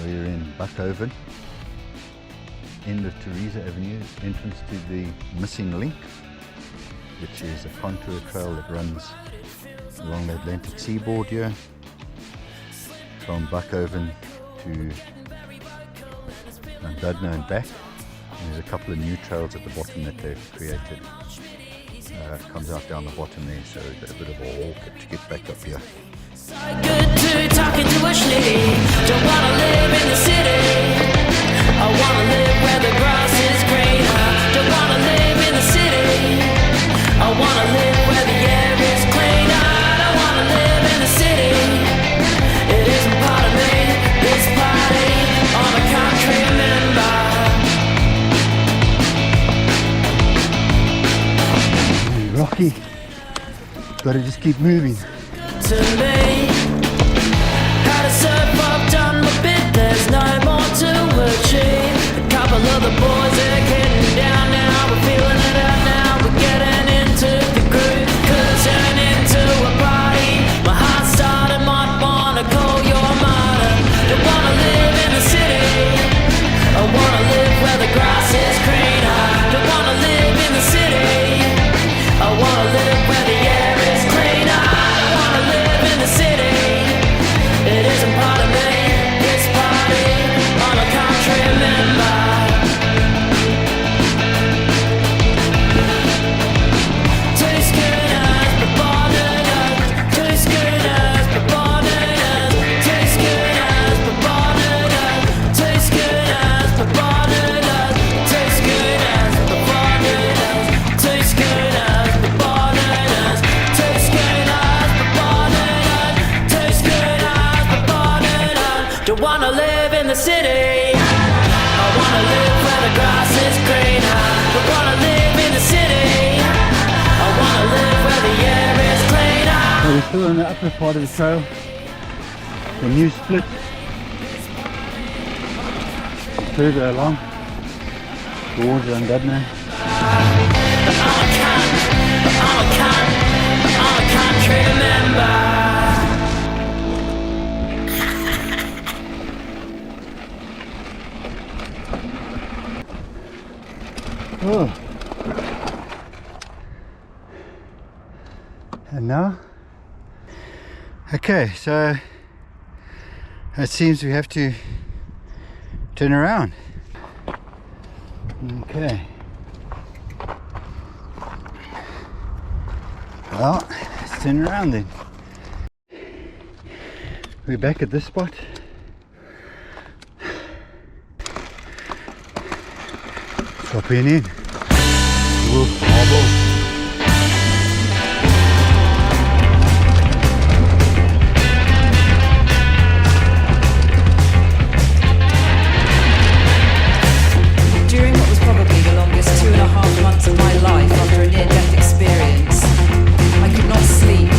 We're in Buckoven, end of Teresa Avenue, entrance to the missing link, which is a contour trail that runs along the Atlantic seaboard here, from Buckoven to Dudno and back. And there's a couple of new trails at the bottom that they've created. Comes out down the bottom there, so a bit of a walk to get back up here. Good to talking to a schnitty. Don't wanna live in the city. I wanna live where the grass is greener. Don't wanna live in the city. I wanna live where the air is cleaner. I don't wanna live in the city. It isn't part of me. This party, I'm a country member. Rocky, gotta just keep moving. To me, how to surf, I've done my bit, there's no more to achieve. A couple of the boys are getting down now, we're feeling it out now, we're getting into the groove, could turn into a party. My heart started, might wanna call your mother. Don't wanna live in the city, I wanna live where the grass is greener. Don't wanna live in the city, I wanna live where the air is cleaner. I don't wanna live in the city. It isn't part of me. This party, I'm a country member. Two schooners, but boarded us. Two schooners, but boarded us. Two schooners, but boarded us. Two schooners, but boarded us. Two schooners, but boarded us. Two schooners, but boarded us. Two schooners, but boarded us. Two schooners, but boarded us. Don't wanna live in the city. I wanna live where the grass is greener. Don't wanna live in the city. I wanna live where the air is cleaner. So we're still on the upper part of the trail. The new split further along towards Dudno. I'm a country member. Oh. And now? Okay, so it seems we have to turn around. Okay. Well, let's turn around then. We're back at this spot. Dropping in. Wolf Marble. During what was probably the longest 2.5 months of my life after a near-death experience, I could not sleep.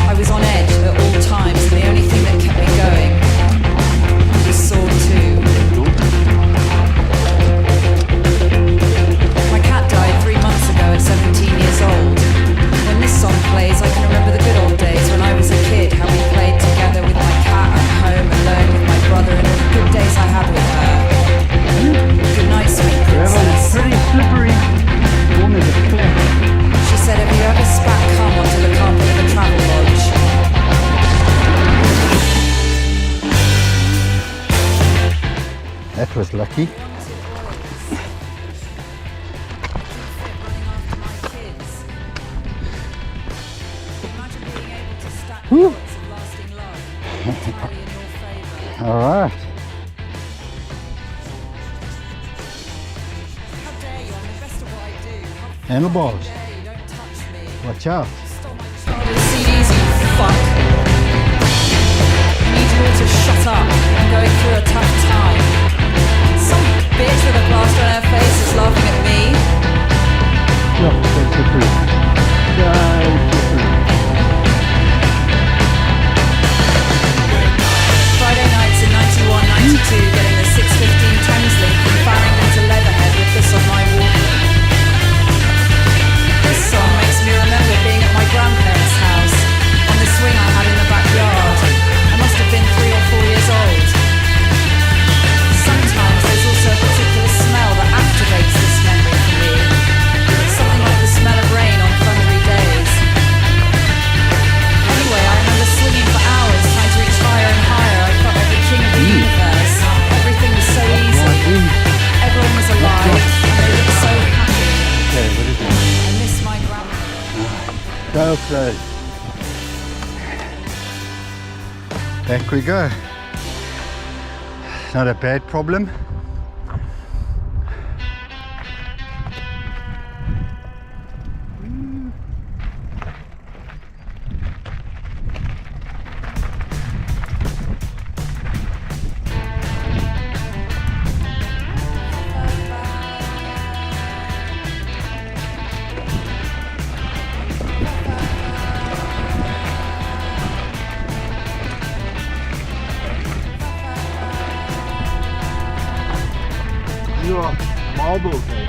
I was on edge at all times, and the only thing that kept me going was Saw 2. My cat died 3 months ago at 17 years old. When this song plays, I can remember the good old days when I was a kid, how we played together with my cat at home, alone with my brother, and all the good days I had with her. Good night, sweet princess. Pretty slippery. Warm as a flap. She said, have you ever spat cum onto the carpet of a travel lodge? That was lucky. Whew. All right. Handlebars. Watch out. CDs, you fuck. You need you all to shut up. I'm going through a tough time. Some bitch with a plaster on her face is laughing at me. Look, that's the proof. Friday nights in 91, 92, getting the 6:15 Thames link from Farringdon to Leatherhead with this on my Walkman. This song makes me remember being at my grandparents' house on the swing I had in the backyard. I must have been 3 or 4 years old. So back we go. Not a bad problem. You are marbles, eh?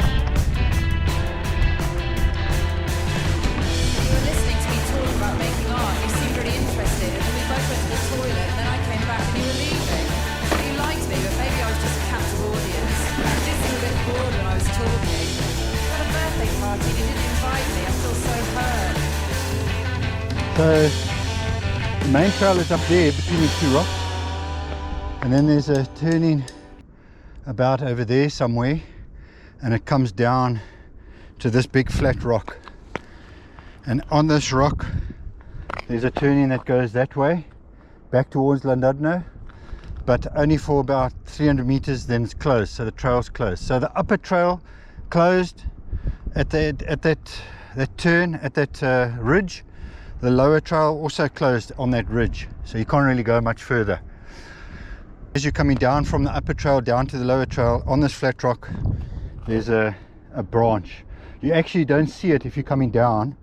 You were listening to me talk about making art. You seemed really interested, and then we both went to the toilet, and then I came back and you were leaving. You liked me, but maybe I was just a captive audience. You did seem a bit bored when I was talking. You had a birthday party and you didn't invite me. I feel so hurt. So the main trail is up there between the two rocks, and then there's a turning about over there somewhere, and it comes down to this big flat rock, and on this rock there's a turning that goes that way back towards Llandudno, but only for about 300 meters, then it's closed, so the trail's closed. So the upper trail closed at that turn at that ridge. The lower trail also closed on that ridge, so you can't really go much further. As you're coming down from the upper trail down to the lower trail, on this flat rock there's a branch. You actually don't see it if you're coming down,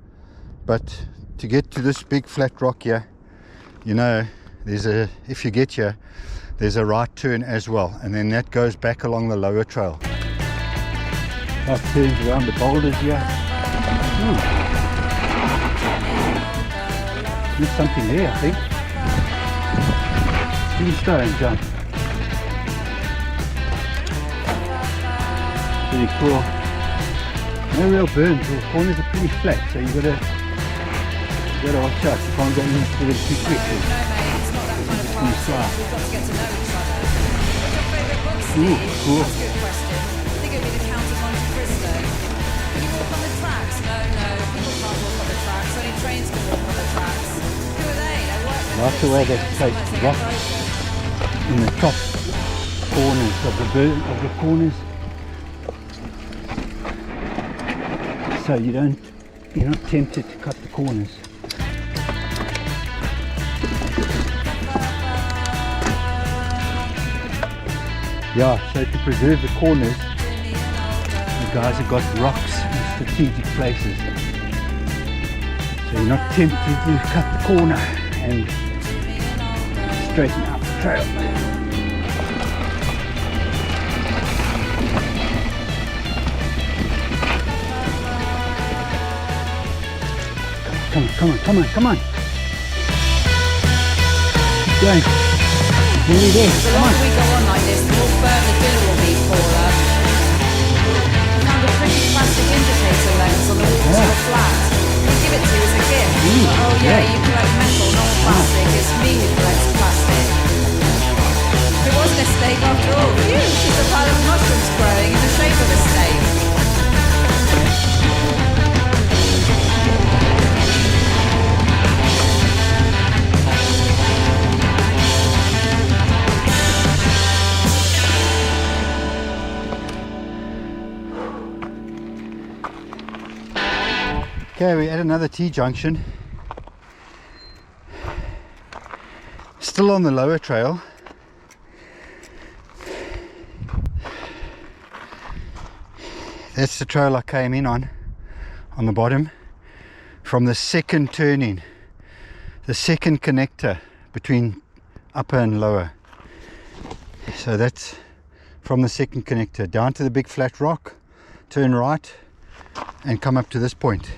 but to get to this big flat rock here, you know, if you get here, there's a right turn as well, and then that goes back along the lower trail. That turns around the boulders here. There's something there, I think. Stone jump. Pretty cool. No real burns. The corners are pretty flat, so you gotta watch out. You can't go into them too quickly. No, mate, it's not that kind of party. We've got to get to know each other. What's your favourite book, Steve? Ooh, cool. That's a good question. I think it would be The Count of Monte Cristo. Can you walk on the tracks? No, people can't walk on the tracks. Only trains can walk on the tracks. Who are they? They're workmen. Like the way they take rocks in the top corners of the corners, so you're not tempted to cut the corners. Yeah, so to preserve the corners, the guys have got rocks in strategic places, so you're not tempted to cut the corner and straighten out the trail. Come on. Keep going. Nearly there. The longer we go on like this, the more firm the dinner will be, Paula. I found a pretty plastic indicator lens on the walls of a flat. We'll give it to you as a gift. Oh yeah, you collect metal, not plastic. It's me who collects plastic. It wasn't a steak after all. Phew, it's just a pile of mushrooms growing in the shape of a steak. Okay, we're at another T-junction. Still on the lower trail. That's the trail I came in on the bottom, from the second turning, the second connector between upper and lower. So that's from the second connector down to the big flat rock, turn right and come up to this point.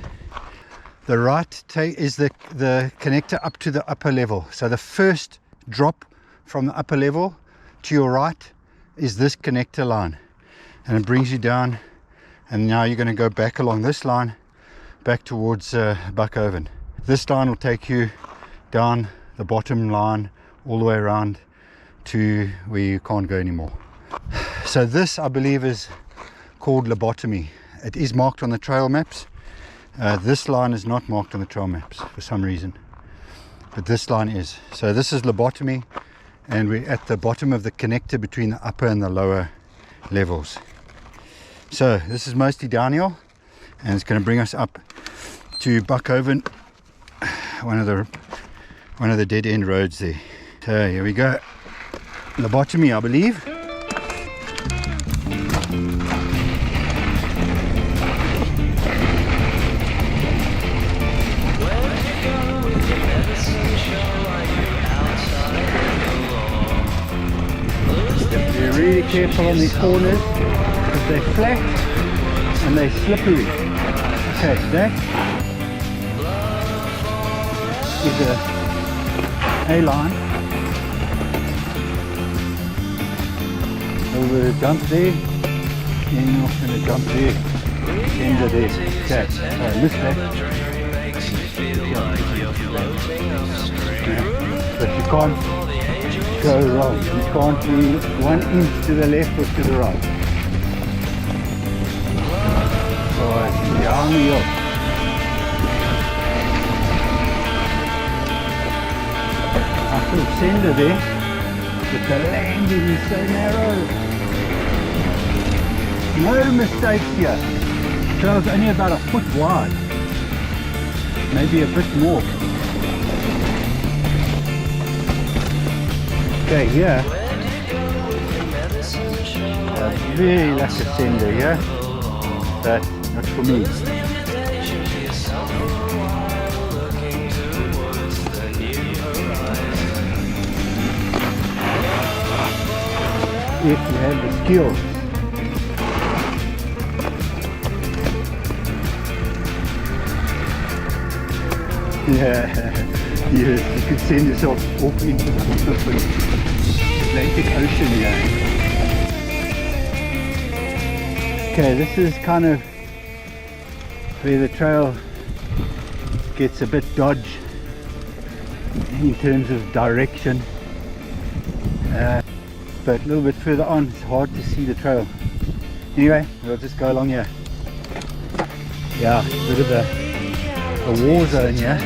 The right is the connector up to the upper level. So the first drop from the upper level to your right is this connector line, and it brings you down, and now you're going to go back along this line back towards Buckhoven. This line will take you down the bottom line all the way around to where you can't go anymore. So this, I believe, is called lobotomy. It is marked on the trail maps, This line is not marked on the trail maps for some reason, but this line is. So this is lobotomy, and we're at the bottom of the connector between the upper and the lower levels. So this is mostly downhill, and it's going to bring us up to Buckhoven, one of the dead end roads there. So here we go, lobotomy, I believe. Be really careful on these corners because they're flat and they're slippery. Okay, that is a line. A little bit of jump there, then off and a jump there, end there. Okay, I missed that. Yeah. But you can't go wrong. You can't be 1 inch to the left or to the right. Alright, down we go. I feel sender there, but the landing is so narrow. No mistakes here. The trail's only about a foot wide, maybe a bit more. Okay, here, a very lack of sender here, but not for me. If you have the skills. Yeah. Yes, you could send yourself off into the Atlantic Ocean here. Okay, this is kind of where the trail gets a bit dodgy in terms of direction, but a little bit further on it's hard to see the trail. Anyway, we'll just go along here. Yeah, a bit of a war zone here.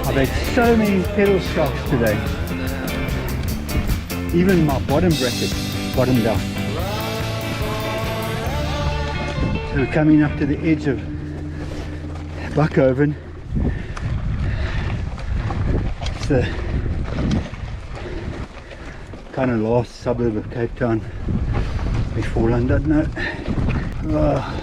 I've had so many pedal strikes today. Even my bottom bracket bottomed out. So we're coming up to the edge of Buckhoven. It's the kind of last suburb of Cape Town before London. No. Oh.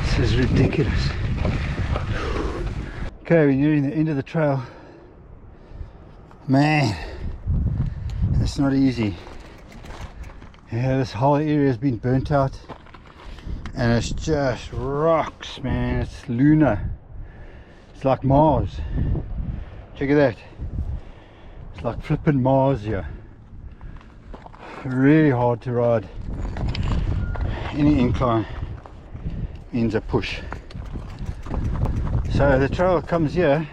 This is ridiculous. Okay, we're nearing the end of the trail. Man, it's not easy. Yeah, this whole area has been burnt out and it's just rocks, man. It's lunar. It's like Mars. Check it out. It's like flipping Mars here. Really hard to ride. Any incline ends a push. So the trail comes here.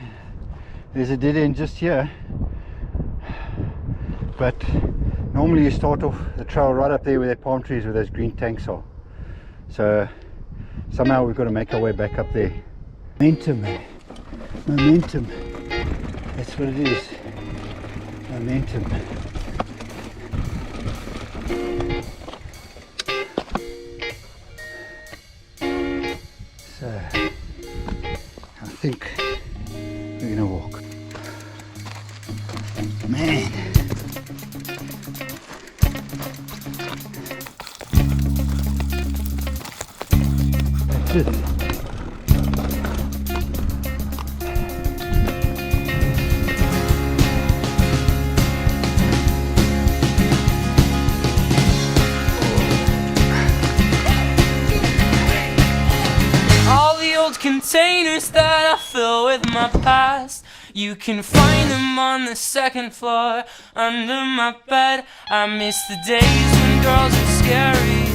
There's a dead end just here, but normally you start off the trail right up there where the palm trees where those green tanks are. So somehow we've got to make our way back up there. Momentum, man. Momentum. That's what it is. Momentum. So I think we're gonna walk. Man. That's it. Containers that I fill with my past, you can find them on the second floor under my bed. I miss the days when girls were scary.